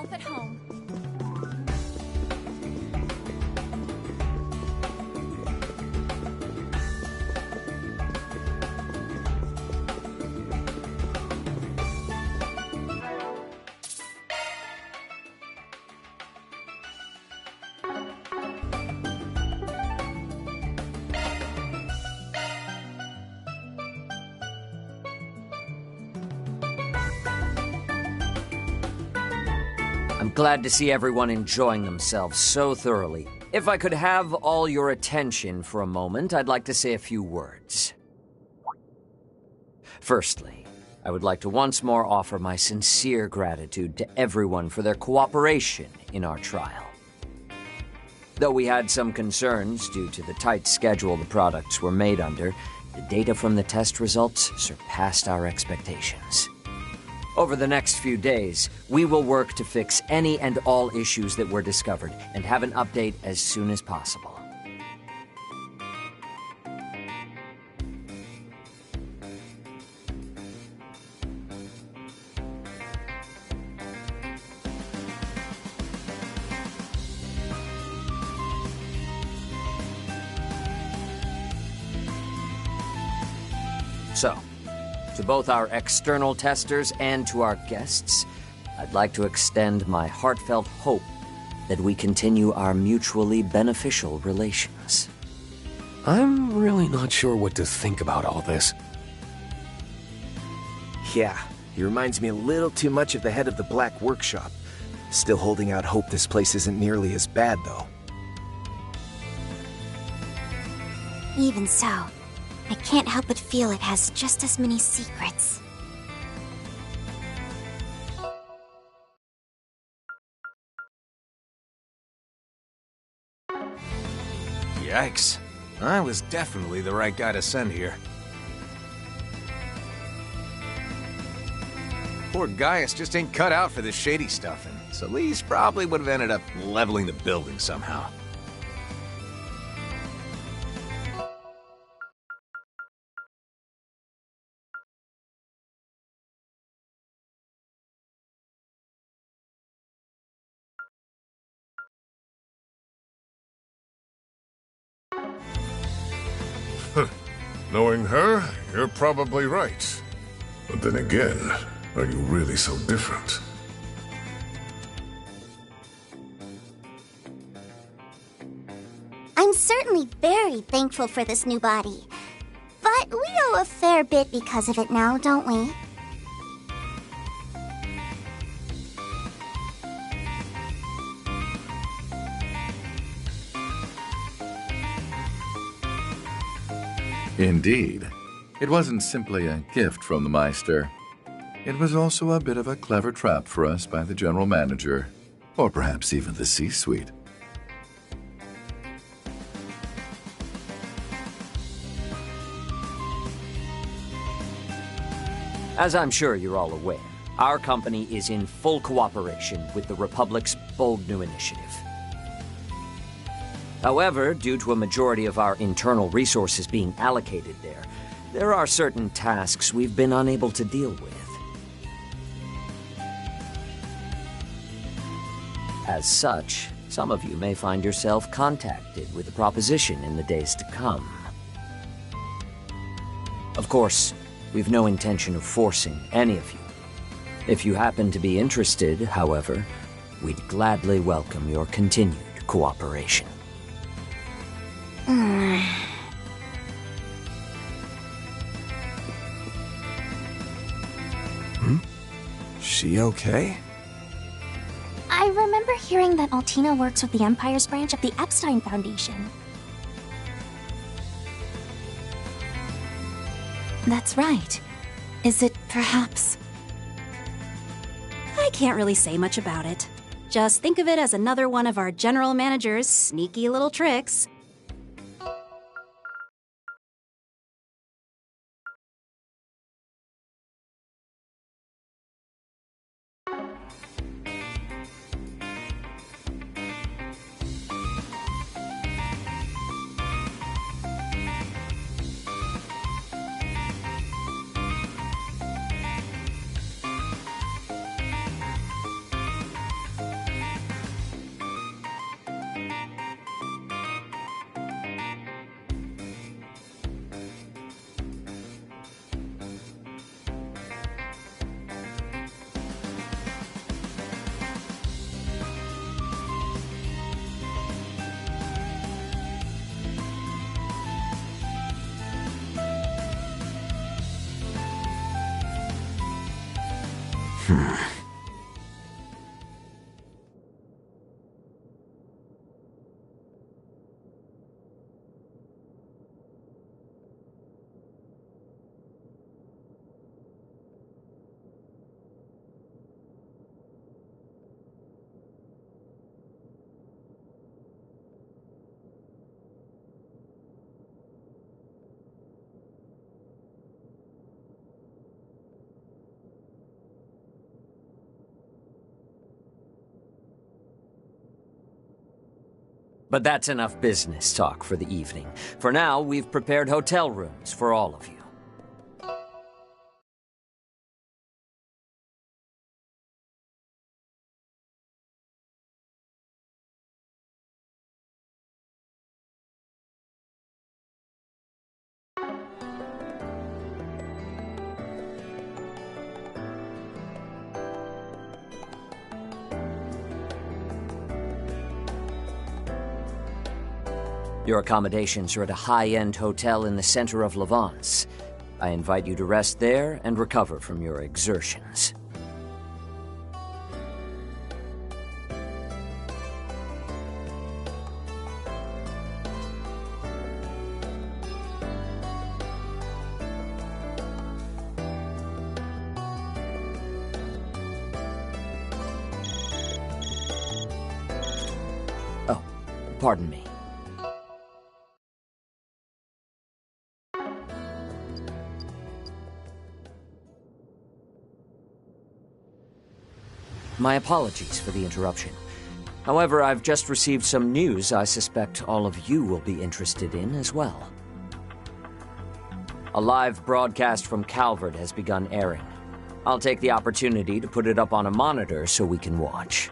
help at home. I'm glad to see everyone enjoying themselves so thoroughly. If I could have all your attention for a moment, I'd like to say a few words. Firstly, I would like to once more offer my sincere gratitude to everyone for their cooperation in our trial. Though we had some concerns due to the tight schedule the products were made under, the data from the test results surpassed our expectations. Over the next few days, we will work to fix any and all issues that were discovered and have an update as soon as possible. So, to both our external testers and to our guests, I'd like to extend my heartfelt hope that we continue our mutually beneficial relations. I'm really not sure what to think about all this. Yeah, he reminds me a little too much of the head of the Black Workshop. Still holding out hope this place isn't nearly as bad, though. Even so, I can't help but feel it has just as many secrets. Yikes. I was definitely the right guy to send here. Poor Gaius just ain't cut out for this shady stuff, and Solis probably would have ended up leveling the building somehow. Knowing her, you're probably right. But then again, are you really so different? I'm certainly very thankful for this new body. But we owe a fair bit because of it now, don't we? Indeed. It wasn't simply a gift from the Meister. It was also a bit of a clever trap for us by the General Manager, or perhaps even the C-Suite. As I'm sure you're all aware, our company is in full cooperation with the Republic's bold new initiative. However, due to a majority of our internal resources being allocated there are certain tasks we've been unable to deal with. As such, some of you may find yourself contacted with a proposition in the days to come. Of course, we've no intention of forcing any of you. If you happen to be interested, however, we'd gladly welcome your continued cooperation. She okay? I remember hearing that Altina works with the Empire's branch of the Epstein Foundation. That's right. Is it perhaps... I can't really say much about it. Just think of it as another one of our general manager's sneaky little tricks. But that's enough business talk for the evening. For now, we've prepared hotel rooms for all of you. Your accommodations are at a high-end hotel in the center of Levance. I invite you to rest there and recover from your exertions. Oh, pardon me. My apologies for the interruption. However, I've just received some news I suspect all of you will be interested in as well. A live broadcast from Calvert has begun airing. I'll take the opportunity to put it up on a monitor so we can watch.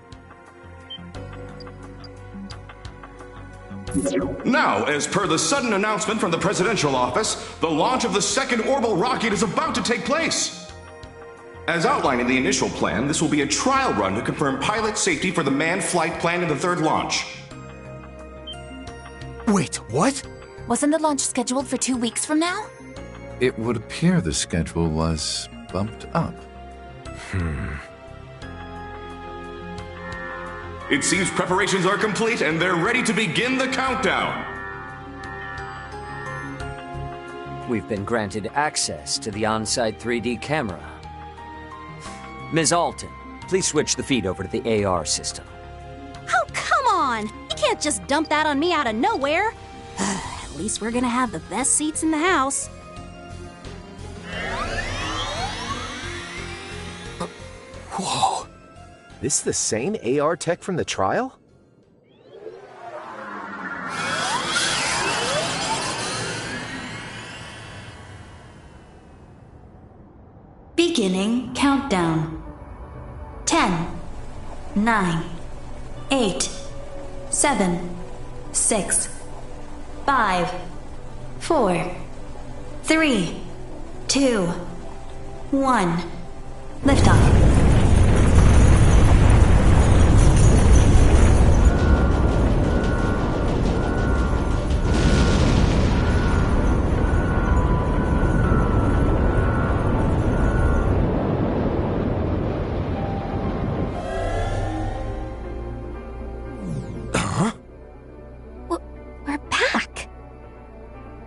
Now, as per the sudden announcement from the presidential office, the launch of the second orbital rocket is about to take place. As outlined in the initial plan, this will be a trial run to confirm pilot safety for the manned flight planned in the third launch. Wait, what? Wasn't the launch scheduled for 2 weeks from now? It would appear the schedule was bumped up. It seems preparations are complete and they're ready to begin the countdown. We've been granted access to the on-site 3D camera. Ms. Alton, please switch the feed over to the AR system. Oh, come on! You can't just dump that on me out of nowhere! At least we're gonna have the best seats in the house. Whoa. This the same AR tech from the trial? Beginning countdown. 10, 9, 8, 7, 6, 5, 4, 3, 2, 1. Liftoff.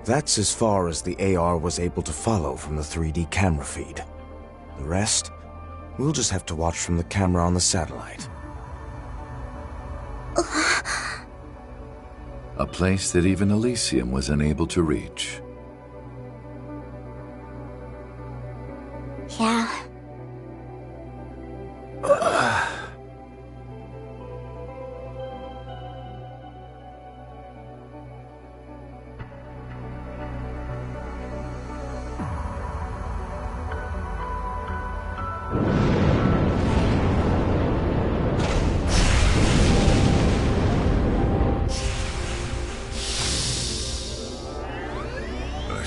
That's as far as the AR was able to follow from the 3D camera feed. The rest, we'll just have to watch from the camera on the satellite. A place that even Elysium was unable to reach. Yeah.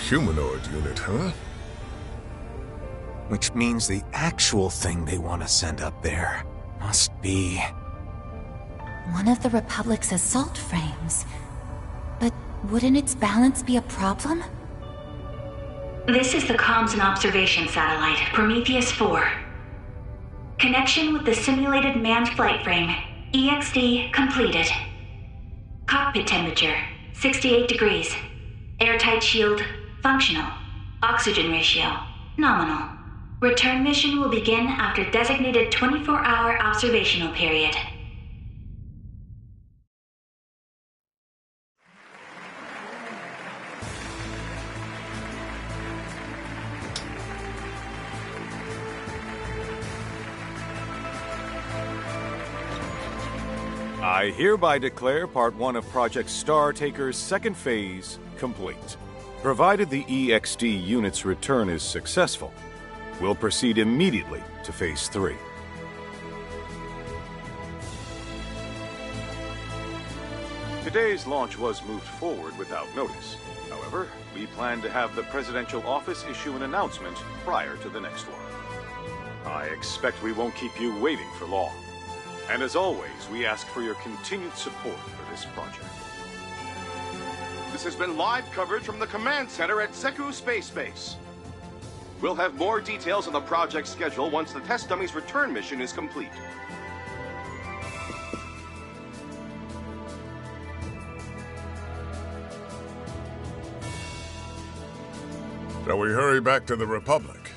Humanoid unit, huh? Which means the actual thing they want to send up there must be... One of the Republic's assault frames. But wouldn't its balance be a problem? This is the Comms and Observation Satellite, Prometheus 4. Connection with the simulated manned flight frame. EXD completed. Cockpit temperature, 68 degrees. Airtight shield, functional. Oxygen ratio, nominal. Return mission will begin after designated 24-hour observational period. I hereby declare Part 1 of Project Star Taker's second phase complete. Provided the EXD unit's return is successful, we'll proceed immediately to Phase 3. Today's launch was moved forward without notice. However, we plan to have the Presidential Office issue an announcement prior to the next one. I expect we won't keep you waiting for long. And as always, we ask for your continued support for this project. This has been live coverage from the command center at Seku Space Base. We'll have more details on the project schedule once the test dummy's return mission is complete. Shall we hurry back to the Republic?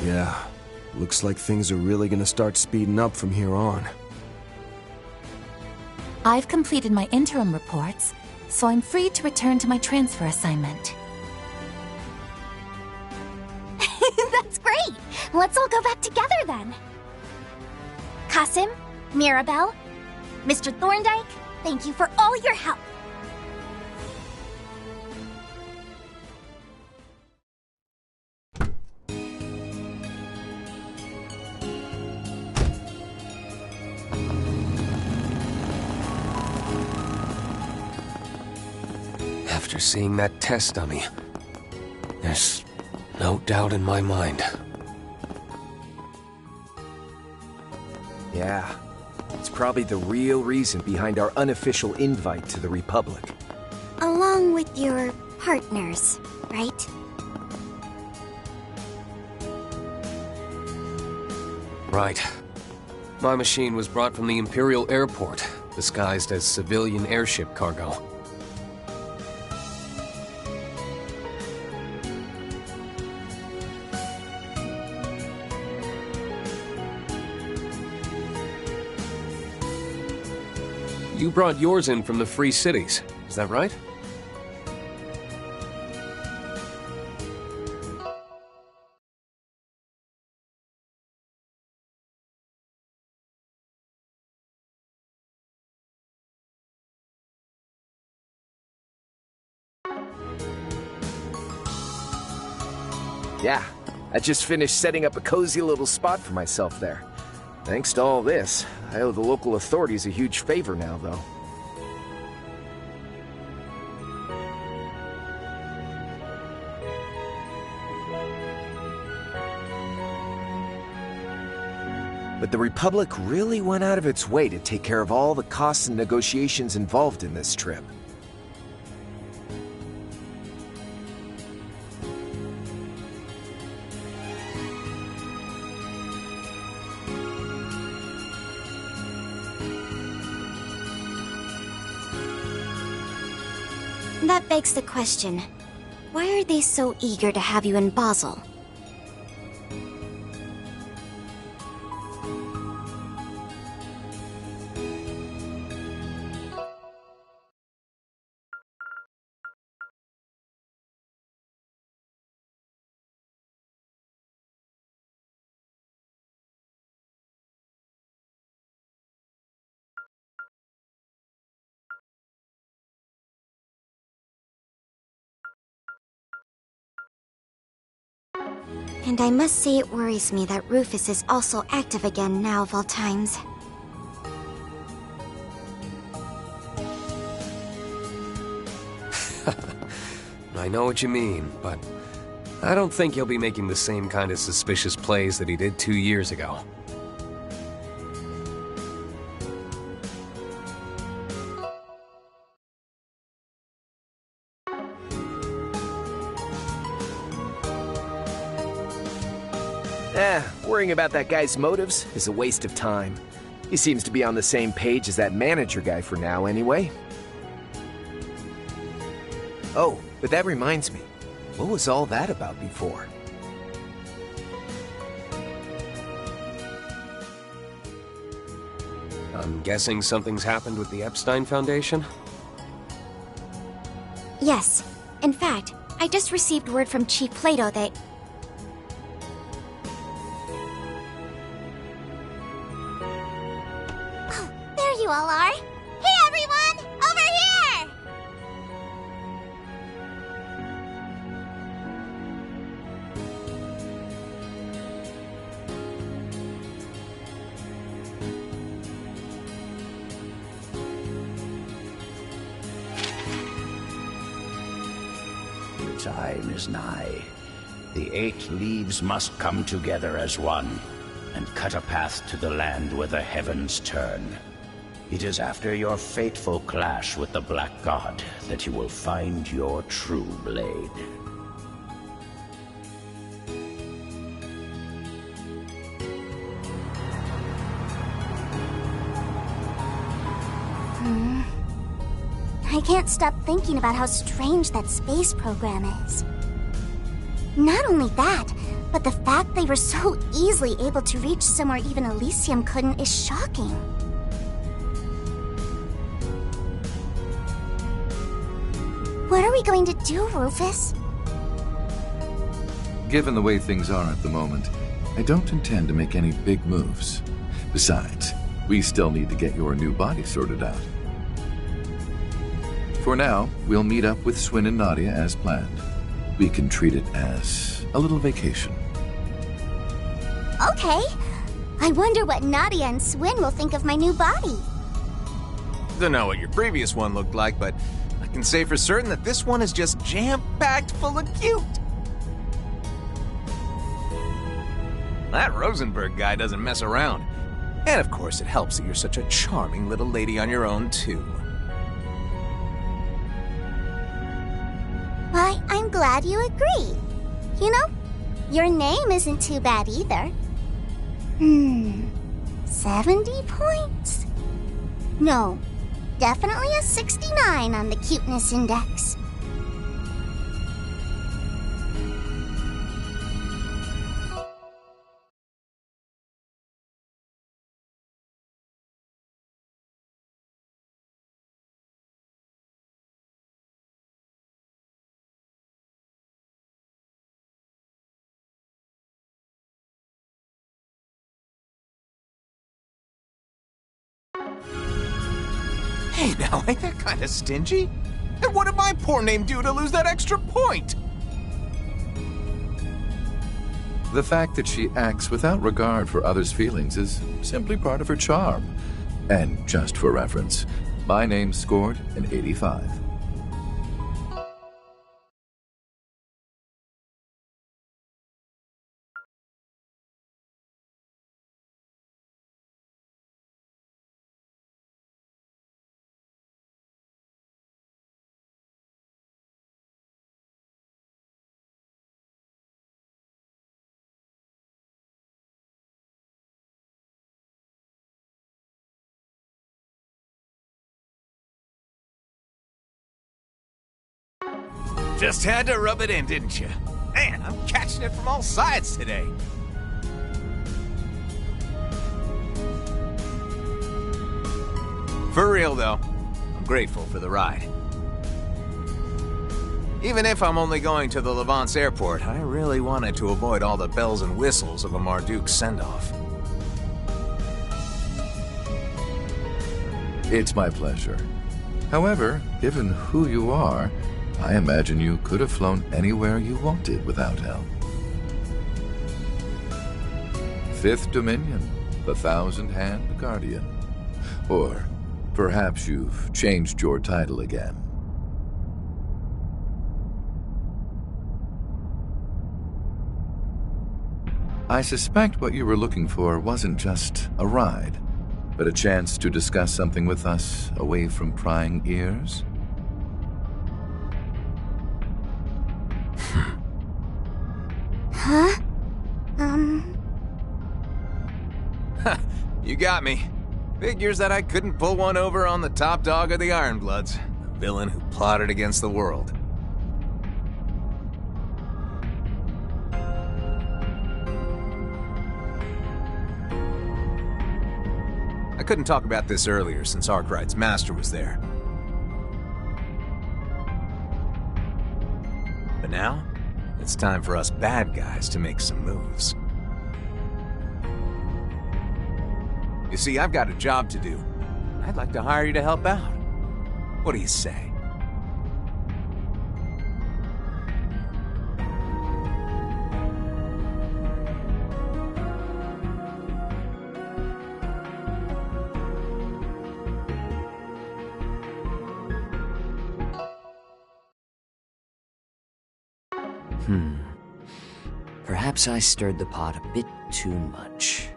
Yeah. Looks like things are really gonna start speeding up from here on. I've completed my interim reports, so I'm free to return to my transfer assignment. That's great! Let's all go back together then. Kasim, Mirabelle, Mr. Thorndyke, thank you for all your help. After seeing that test dummy, there's no doubt in my mind. Yeah, it's probably the real reason behind our unofficial invite to the Republic. Along with your partners, right? Right. My machine was brought from the Imperial Airport, disguised as civilian airship cargo. You brought yours in from the Free Cities, is that right? Yeah, I just finished setting up a cozy little spot for myself there. Thanks to all this, I owe the local authorities a huge favor now, though. But the Republic really went out of its way to take care of all the costs and negotiations involved in this trip. That begs the question, why are they so eager to have you in Basel? And I must say it worries me that Rufus is also active again now of all times. I know what you mean, but I don't think he'll be making the same kind of suspicious plays that he did 2 years ago. Worrying about that guy's motives is a waste of time. He seems to be on the same page as that manager guy for now, anyway. Oh, but that reminds me. What was all that about before? I'm guessing something's happened with the Epstein Foundation? Yes. In fact, I just received word from Chief Plato that... Oh, there you all are. Hey everyone! Over here! The time is nigh. The 8 leaves must come together as one, and cut a path to the land where the heavens turn. It is after your fateful clash with the Black God that you will find your true blade. I can't stop thinking about how strange that space program is. Not only that, but the fact they were so easily able to reach somewhere even Elysium couldn't is shocking. What are we going to do, Rufus? Given the way things are at the moment, I don't intend to make any big moves. Besides, we still need to get your new body sorted out. For now, we'll meet up with Swin and Nadia as planned. We can treat it as a little vacation. Okay. I wonder what Nadia and Swin will think of my new body. Don't know what your previous one looked like, but I can say for certain that this one is just jam-packed full of cute. That Rosenberg guy doesn't mess around. And of course, it helps that you're such a charming little lady on your own, too. Why, I'm glad you agree. You know, your name isn't too bad either. 70 points? No, definitely a 69 on the cuteness index. Hey now, ain't that kind of stingy? And what did my poor name do to lose that extra point? The fact that she acts without regard for others' feelings is simply part of her charm. And just for reference, my name scored an 85. Just had to rub it in, didn't you? Man, I'm catching it from all sides today. For real, though, I'm grateful for the ride. Even if I'm only going to the Levance airport, I really wanted to avoid all the bells and whistles of a Marduk send-off. It's my pleasure. However, given who you are, I imagine you could have flown anywhere you wanted without help. Fifth Dominion, the Thousand-Hand Guardian. Or perhaps you've changed your title again. I suspect what you were looking for wasn't just a ride, but a chance to discuss something with us away from prying ears? Huh? You got me. Figures that I couldn't pull one over on the top dog of the Ironbloods, the villain who plotted against the world. I couldn't talk about this earlier since Arkwright's master was there. But now, it's time for us bad guys to make some moves. You see, I've got a job to do. I'd like to hire you to help out. What do you say? Perhaps I stirred the pot a bit too much.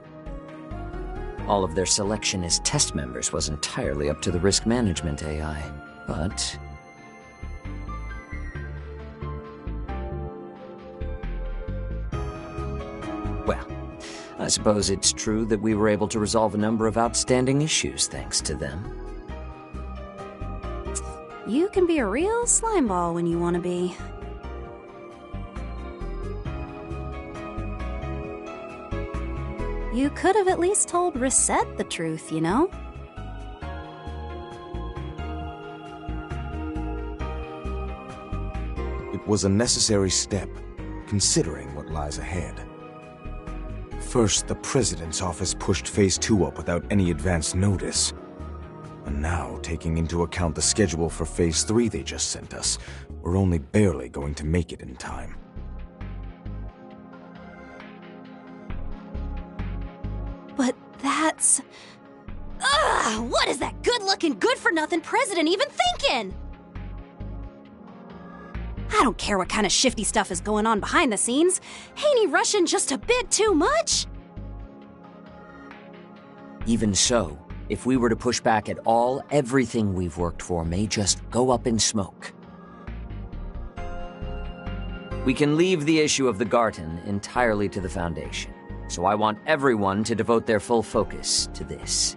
All of their selection as test members was entirely up to the risk management AI, but... well, I suppose it's true that we were able to resolve a number of outstanding issues thanks to them. You can be a real slimeball when you want to be. You could have at least told Reset the truth, you know? It was a necessary step, considering what lies ahead. First, the President's office pushed Phase 2 up without any advance notice. And now, taking into account the schedule for Phase 3 they just sent us, we're only barely going to make it in time. But that's... ugh! What is that good-looking, good-for-nothing president even thinking? I don't care what kind of shifty stuff is going on behind the scenes. Ain't he rushing just a bit too much? Even so, if we were to push back at all, everything we've worked for may just go up in smoke. We can leave the issue of the Garten entirely to the Foundation, so I want everyone to devote their full focus to this.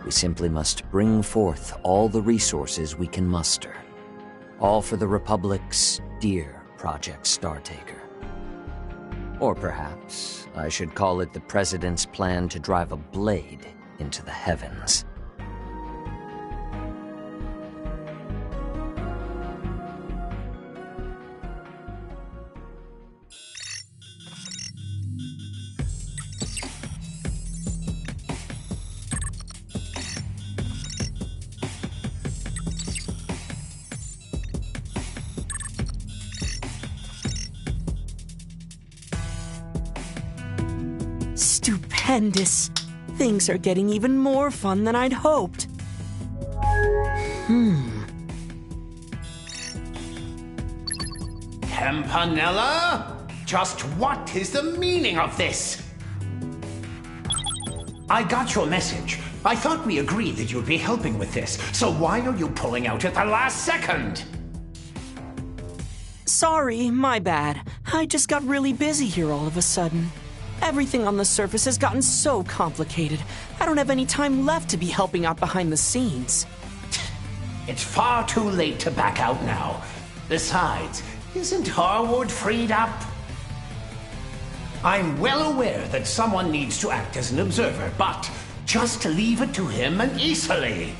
We simply must bring forth all the resources we can muster, all for the Republic's dear Project Startaker. Or perhaps I should call it the President's plan to drive a blade into the heavens. Stupendous. Things are getting even more fun than I'd hoped. Campanella? Just what is the meaning of this? I got your message. I thought we agreed that you'd be helping with this, so why are you pulling out at the last second? Sorry, my bad. I just got really busy here all of a sudden. Everything on the surface has gotten so complicated. I don't have any time left to be helping out behind the scenes. It's far too late to back out now. Besides, isn't Harwood freed up? I'm well aware that someone needs to act as an observer, but just leave it to him and easily.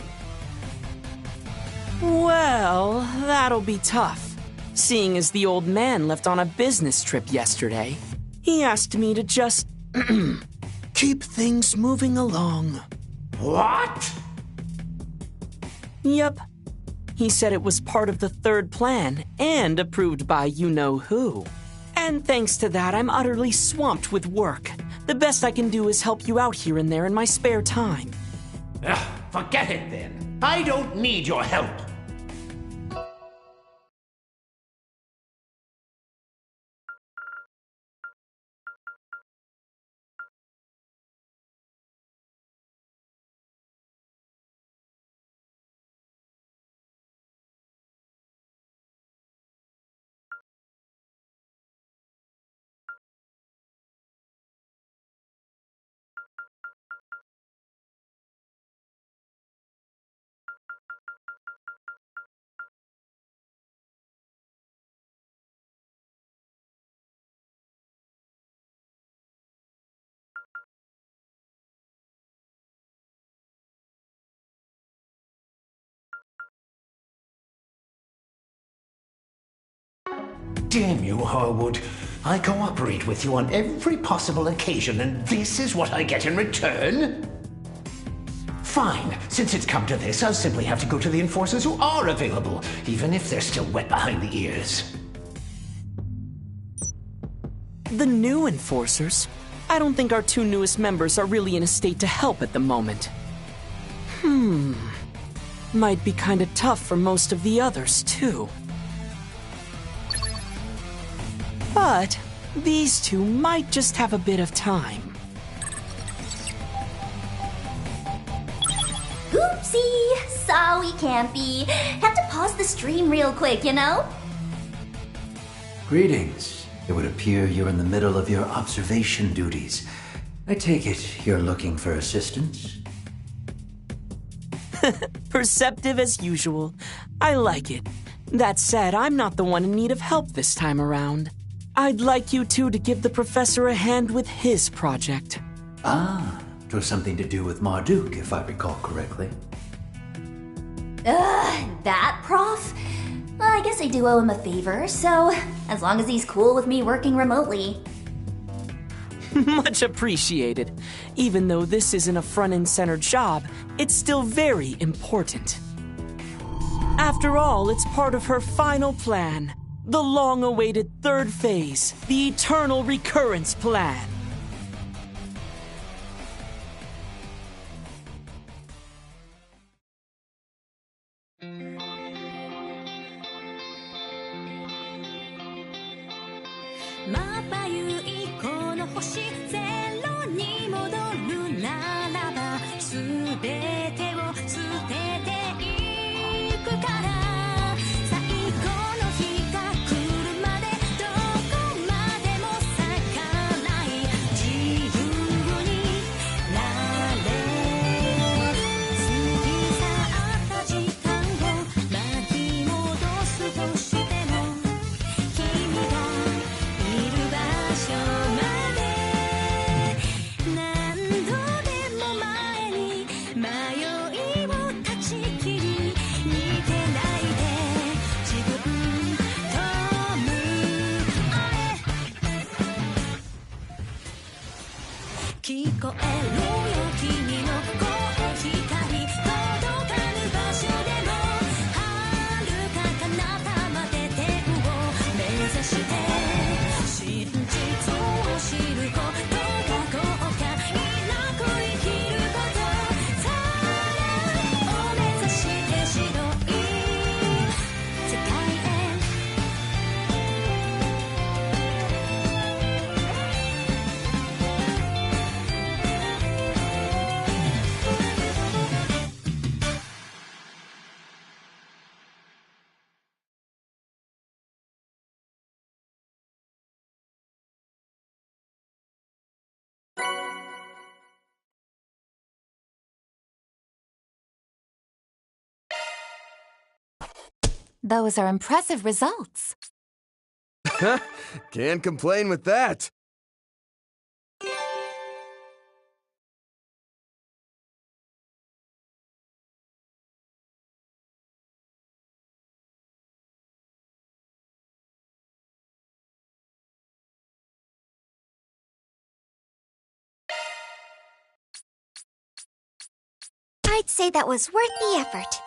Well, that'll be tough. Seeing as the old man left on a business trip yesterday, he asked me to just keep things moving along. What? Yep. He said it was part of the third plan and approved by you-know-who. And thanks to that, I'm utterly swamped with work. The best I can do is help you out here and there in my spare time. Forget it then. I don't need your help. Damn you, Harwood. I cooperate with you on every possible occasion, and this is what I get in return? Fine. Since it's come to this, I'll simply have to go to the enforcers who are available, even if they're still wet behind the ears. The new enforcers? I don't think our two newest members are really in a state to help at the moment. Might be kinda tough for most of the others, too. But these two might just have a bit of time. Oopsie! Sorry, Campy. Have to pause the stream real quick, you know? Greetings. It would appear you're in the middle of your observation duties. I take it you're looking for assistance? Perceptive as usual. I like it. That said, I'm not the one in need of help this time around. I'd like you two to give the professor a hand with his project. Ah, it was something to do with Marduk, if I recall correctly. That prof? Well, I guess I do owe him a favor, so as long as he's cool with me working remotely. Much appreciated. Even though this isn't a front-and-center job, it's still very important. After all, it's part of her final plan. The long-awaited third phase, the Eternal Recurrence Plan. Those are impressive results. Can't complain with that. I'd say that was worth the effort.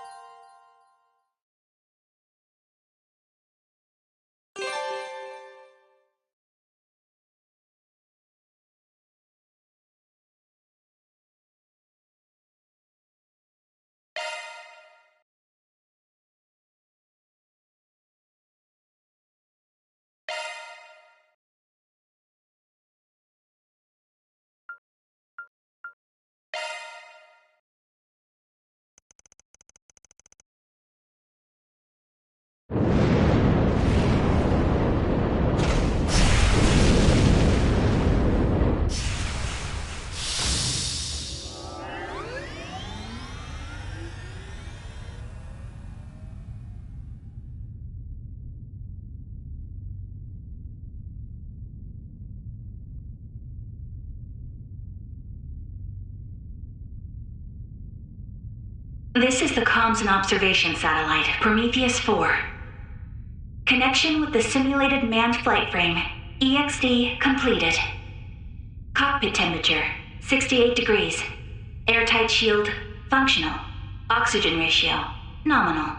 This is the Comms and Observation Satellite, Prometheus 4. Connection with the simulated manned flight frame, EXD completed. Cockpit temperature, 68 degrees. Airtight shield, functional. Oxygen ratio, nominal.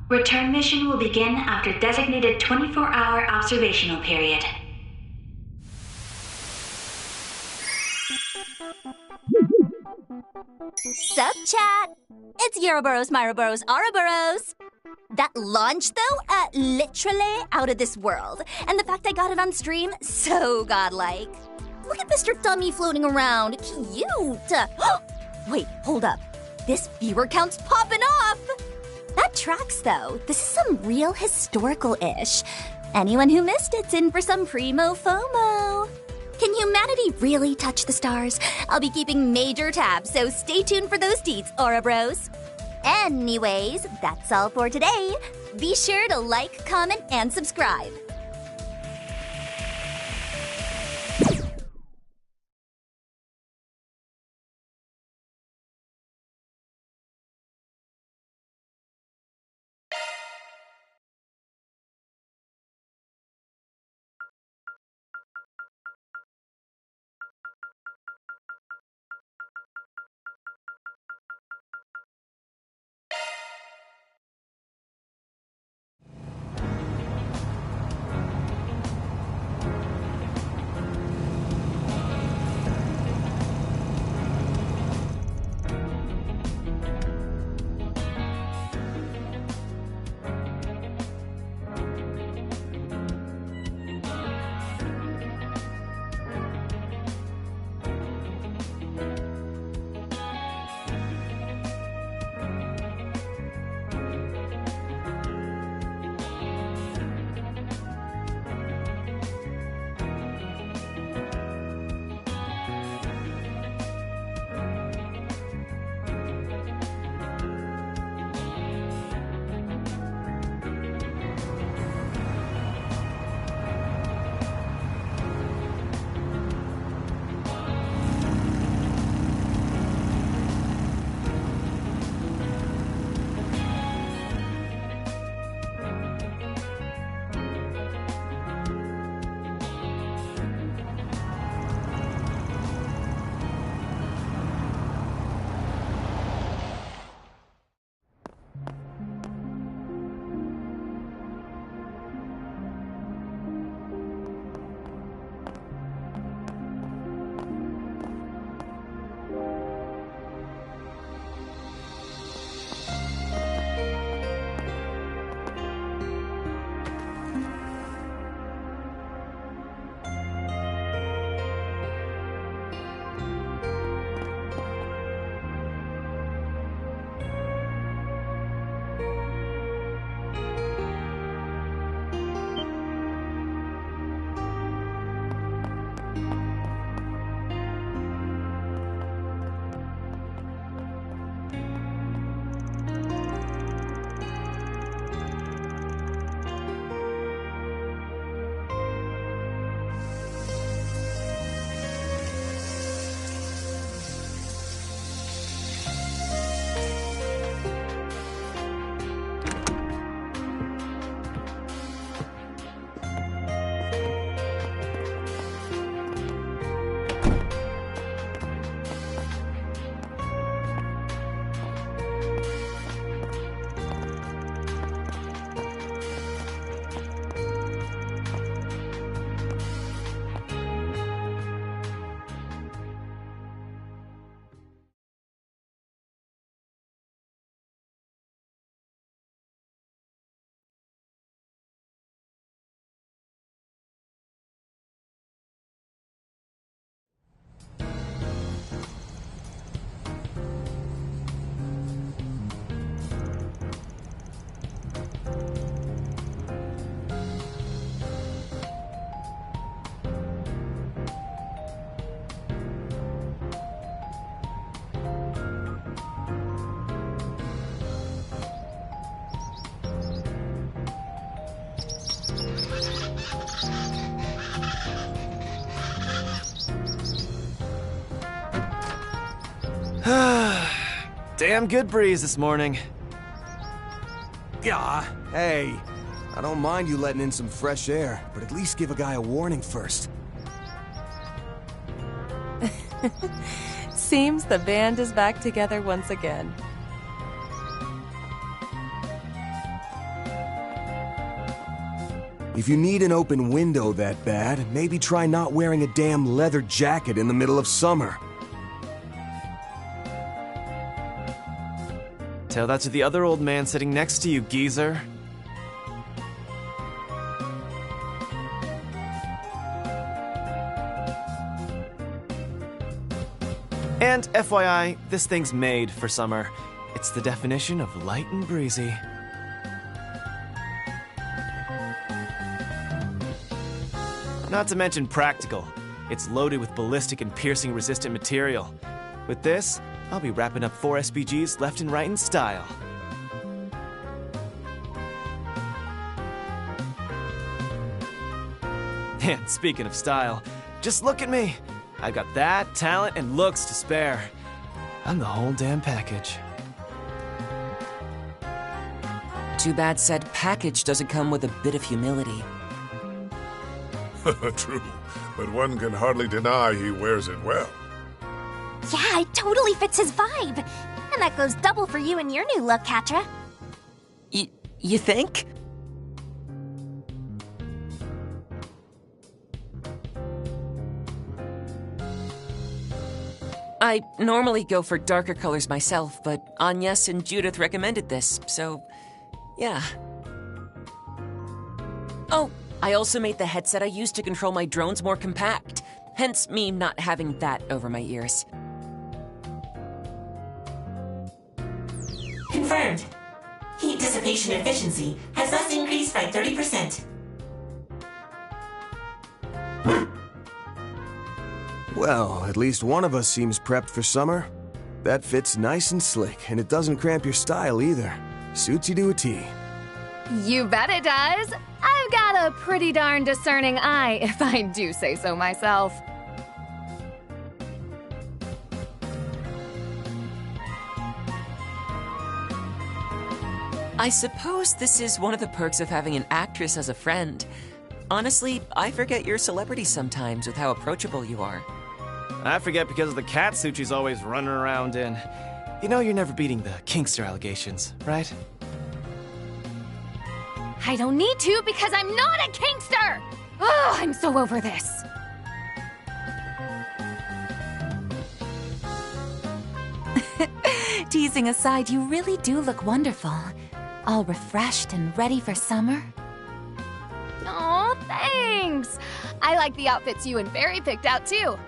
Return mission will begin after designated 24-hour observational period. Sup, chat? It's Euroboros, Myroboros, Ouroboros. That launch, though, literally out of this world. And the fact I got it on stream, so godlike. Look at Mr. Dummy floating around. Cute. Wait, hold up. This viewer count's popping off. That tracks, though. This is some real historical-ish. Anyone who missed it's in for some primo FOMO. Can humanity really touch the stars? I'll be keeping major tabs, so stay tuned for those deets, Ouroboros. Anyways, that's all for today. Be sure to like, comment, and subscribe. damn good breeze this morning. Yeah, hey. I don't mind you letting in some fresh air, but at least give a guy a warning first. Seems the band is back together once again. If you need an open window that bad, maybe try not wearing a damn leather jacket in the middle of summer. Tell that to the other old man sitting next to you, geezer. And FYI, this thing's made for summer. It's the definition of light and breezy. Not to mention practical. It's loaded with ballistic and piercing resistant material. With this, I'll be wrapping up 4 SPGs left and right in style. And speaking of style, just look at me. I've got that, talent, and looks to spare. I'm the whole damn package. Too bad said package doesn't come with a bit of humility. True, but one can hardly deny he wears it well. Yeah, it totally fits his vibe. And that goes double for you and your new look, Katra. You think? I normally go for darker colors myself, but Agnes and Judith recommended this, so yeah. Oh, I also made the headset I use to control my drones more compact, hence me not having that over my ears. Confirmed. Heat dissipation efficiency has thus increased by 30%. Well, at least one of us seems prepped for summer. That fits nice and slick, and it doesn't cramp your style either. Suits you to a T. You bet it does. I've got a pretty darn discerning eye, if I do say so myself. I suppose this is one of the perks of having an actress as a friend. Honestly, I forget you're a celebrity sometimes with how approachable you are. I forget because of the cat suit she's always running around in. You know you're never beating the Kingster allegations, right? I don't need to because I'm not a Kingster! Oh, I'm so over this. Teasing aside, you really do look wonderful. All refreshed and ready for summer. Aw, thanks! I like the outfits you and Barry picked out, too.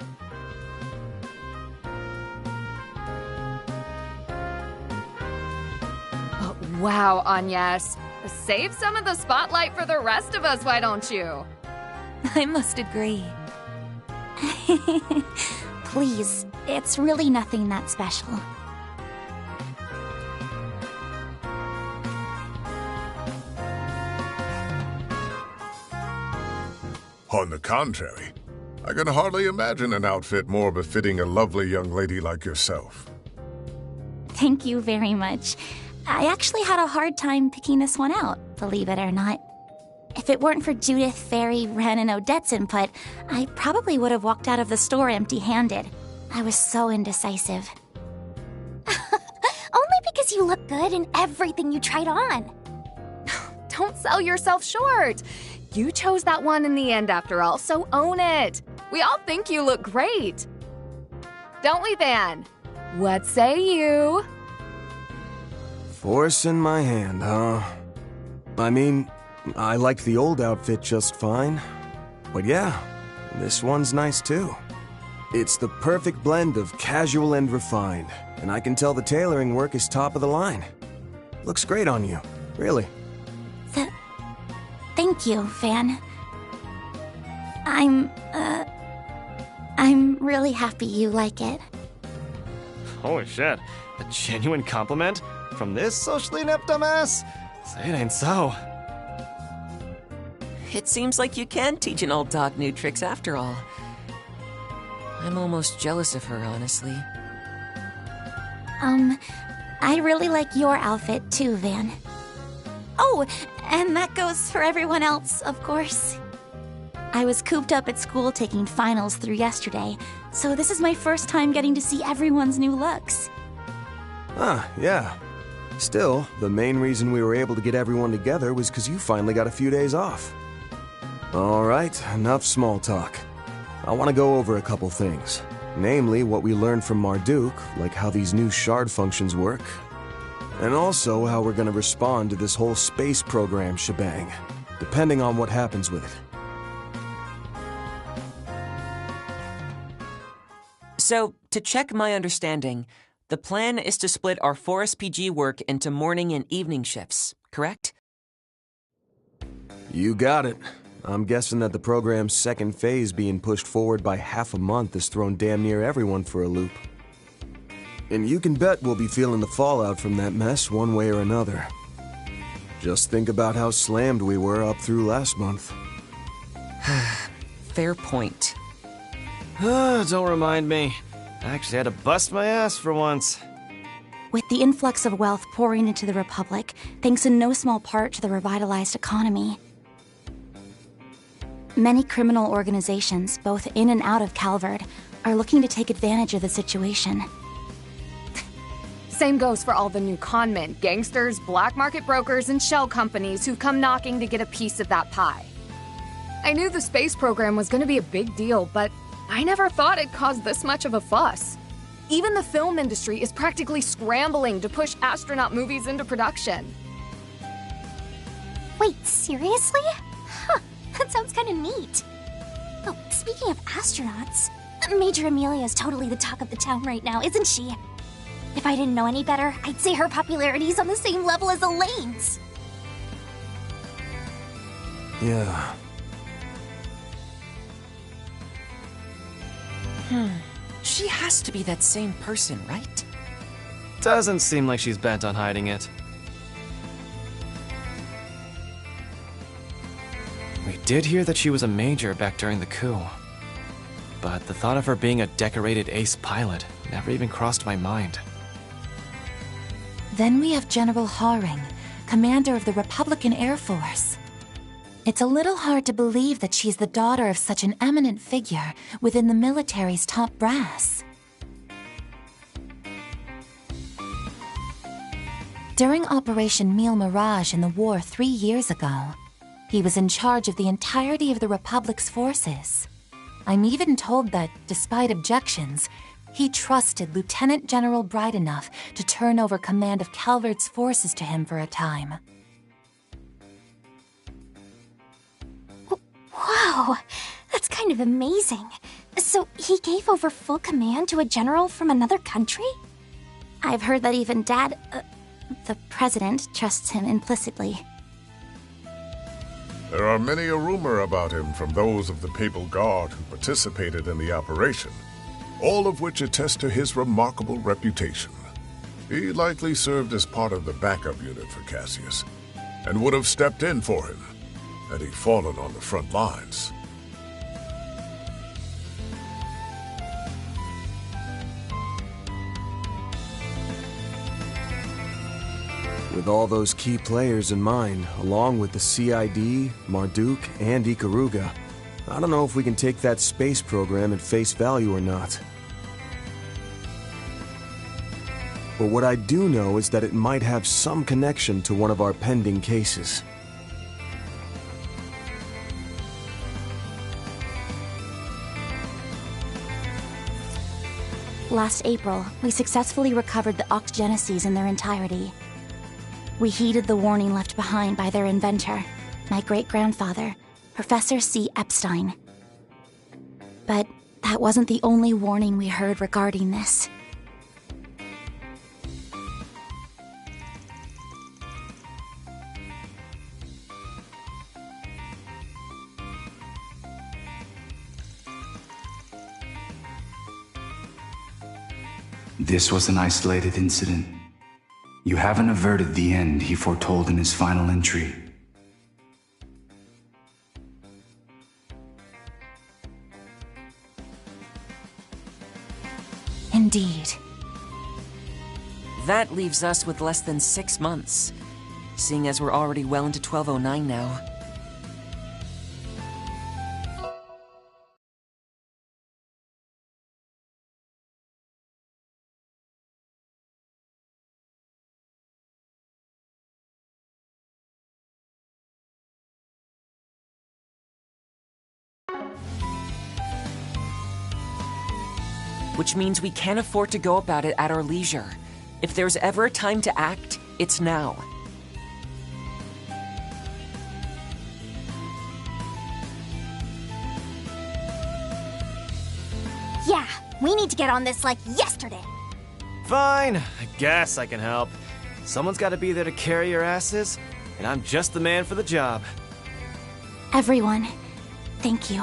Oh, wow, Agnes. Save some of the spotlight for the rest of us, why don't you? I must agree. Please, it's really nothing that special. On the contrary, I can hardly imagine an outfit more befitting a lovely young lady like yourself. Thank you very much. I actually had a hard time picking this one out, believe it or not. If it weren't for Judith, Fairy, Ren, and Odette's input, I probably would have walked out of the store empty-handed. I was so indecisive. Only because you look good in everything you tried on. Don't sell yourself short. You chose that one in the end after all, so own it. We all think you look great. Don't we, Van? What say you? Force in my hand, huh? I mean, I liked the old outfit just fine. But yeah, this one's nice too. It's the perfect blend of casual and refined, and I can tell the tailoring work is top of the line. Looks great on you, really. Thank you, Van. I'm really happy you like it. Holy shit, a genuine compliment? From this socially inept dumbass? Say it ain't so. It seems like you can teach an old dog new tricks after all. I'm almost jealous of her, honestly. I really like your outfit too, Van. Oh, and that goes for everyone else, of course. I was cooped up at school taking finals through yesterday, so this is my first time getting to see everyone's new looks. Ah, yeah. Still, the main reason we were able to get everyone together was because you finally got a few days off. Alright, enough small talk. I want to go over a couple things. Namely, what we learned from Marduk, like how these new shard functions work. And also how we're going to respond to this whole space program shebang, depending on what happens with it. So, to check my understanding, the plan is to split our 4SPG work into morning and evening shifts, correct? You got it. I'm guessing that the program's second phase being pushed forward by half a month has thrown damn near everyone for a loop. And you can bet we'll be feeling the fallout from that mess one way or another. Just think about how slammed we were up through last month. Fair point. Don't remind me. I actually had to bust my ass for once. With the influx of wealth pouring into the Republic, thanks in no small part to the revitalized economy, many criminal organizations, both in and out of Calvard, are looking to take advantage of the situation. Same goes for all the new conmen, gangsters, black market brokers, and shell companies who come knocking to get a piece of that pie. I knew the space program was going to be a big deal, but I never thought it'd cause this much of a fuss. Even the film industry is practically scrambling to push astronaut movies into production. Wait, seriously? Huh, that sounds kind of neat. Oh, speaking of astronauts, Major Amelia is totally the talk of the town right now, isn't she? If I didn't know any better, I'd say her popularity is on the same level as Elaine's. Yeah. She has to be that same person, right? Doesn't seem like she's bent on hiding it. We did hear that she was a major back during the coup. But the thought of her being a decorated ace pilot never even crossed my mind. Then we have General Haring, commander of the Republican Air Force. It's a little hard to believe that she's the daughter of such an eminent figure within the military's top brass. During Operation Mille Mirage in the war 3 years ago, he was in charge of the entirety of the Republic's forces. I'm even told that, despite objections, he trusted Lieutenant General Bright enough to turn over command of Calvert's forces to him for a time. Wow, that's kind of amazing. So he gave over full command to a general from another country? I've heard that even Dad, the President, trusts him implicitly. There are many a rumor about him from those of the Papal Guard who participated in the operation, all of which attest to his remarkable reputation. He likely served as part of the backup unit for Cassius, and would have stepped in for him had he fallen on the front lines. With all those key players in mind, along with the CID, Marduk, and Ikaruga, I don't know if we can take that space program at face value or not. But what I do know is that it might have some connection to one of our pending cases. Last April, we successfully recovered the Octogeneses in their entirety. We heeded the warning left behind by their inventor, my great-grandfather, Professor C. Epstein. But that wasn't the only warning we heard regarding this. This was an isolated incident. You haven't averted the end he foretold in his final entry. Indeed. That leaves us with less than 6 months, seeing as we're already well into 1209 now. Which means we can't afford to go about it at our leisure. If there's ever a time to act, it's now. Yeah, we need to get on this like yesterday. Fine, I guess I can help. Someone's gotta be there to carry your asses, and I'm just the man for the job. Everyone, thank you.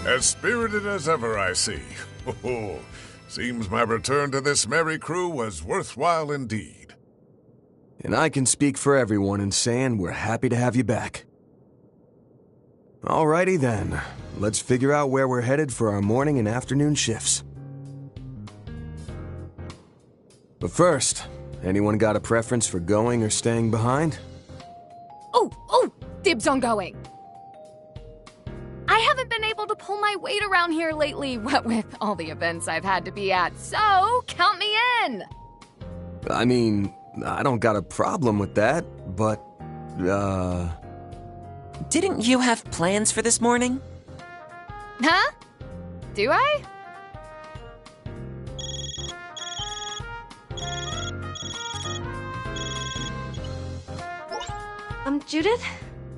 As spirited as ever, I see. Oh, seems my return to this merry crew was worthwhile indeed. And I can speak for everyone in saying we're happy to have you back. Alrighty then, let's figure out where we're headed for our morning and afternoon shifts. But first, anyone got a preference for going or staying behind? Oh, dibs on going. I haven't been able to pull my weight around here lately, what with all the events I've had to be at, so count me in! I mean, I don't got a problem with that, but, Didn't you have plans for this morning? Huh? Do I? Judith?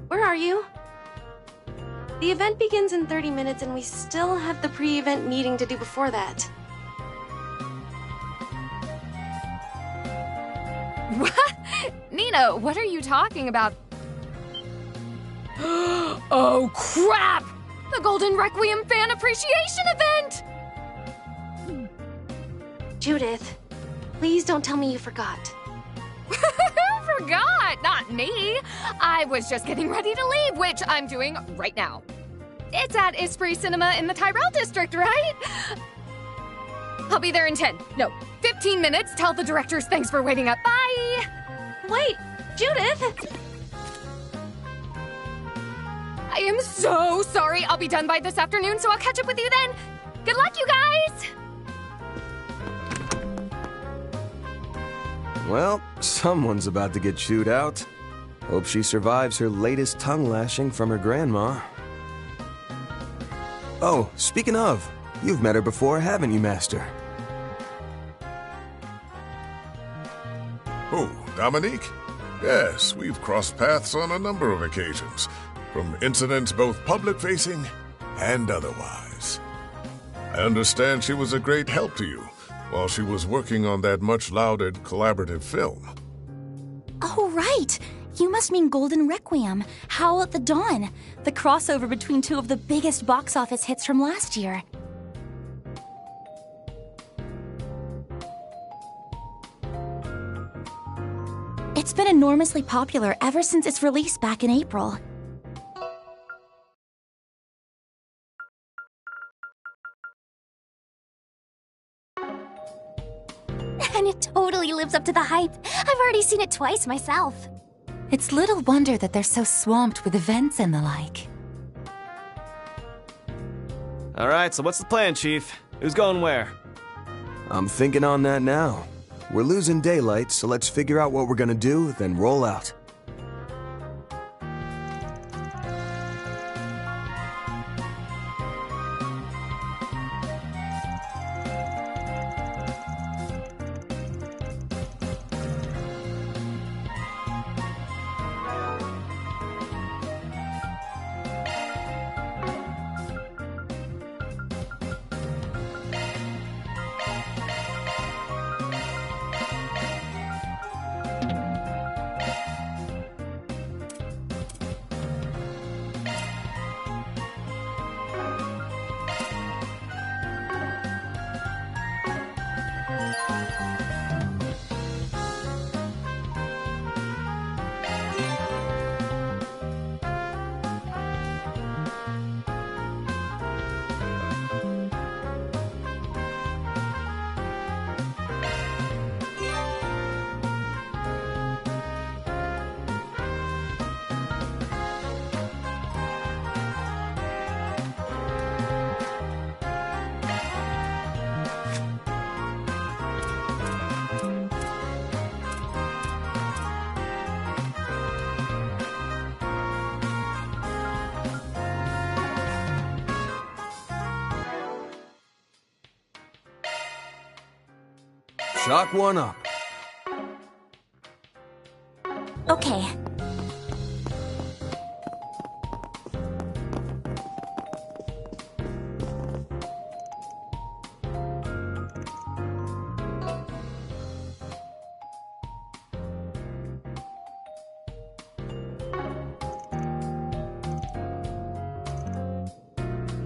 Where are you? The event begins in 30 minutes and we still have the pre-event meeting to do before that. What? Nina, what are you talking about? Oh, crap! The Golden Requiem Fan Appreciation Event! Judith, please don't tell me you forgot. Forgot, not me. I was just getting ready to leave, which I'm doing right now. It's at Esprit Cinema in the Tyrell District, right? I'll be there in 15 minutes. Tell the directors thanks for waiting up. Bye! Wait, Judith! I am so sorry. I'll be done by this afternoon, so I'll catch up with you then. Good luck, you guys! well, someone's about to get chewed out. Hope she survives her latest tongue lashing from her grandma. Oh, speaking of, you've met her before, haven't you, Master? Oh, Dominique? Yes, we've crossed paths on a number of occasions, from incidents both public-facing and otherwise. I understand she was a great help to you while she was working on that much-lauded collaborative film. Oh, right! You must mean Golden Requiem, Howl at the Dawn, the crossover between two of the biggest box office hits from last year. It's been enormously popular ever since its release back in April. And it totally lives up to the hype. I've already seen it twice myself. It's little wonder that they're so swamped with events and the like. Alright, so what's the plan, Chief? Who's going where? I'm thinking on that now. We're losing daylight, so let's figure out what we're gonna do, then roll out. Chalk one up. Okay.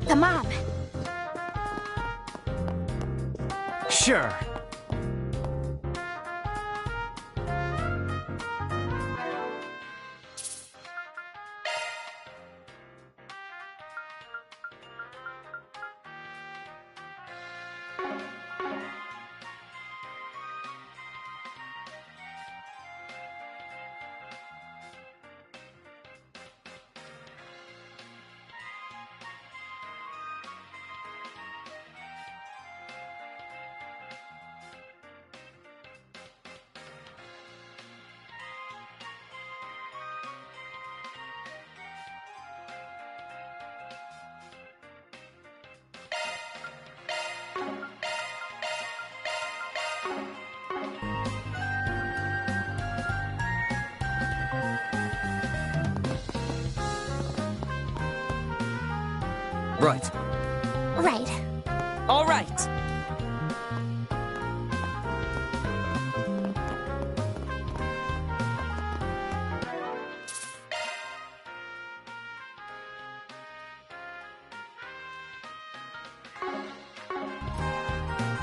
Come on. Sure. Right. Right. All right.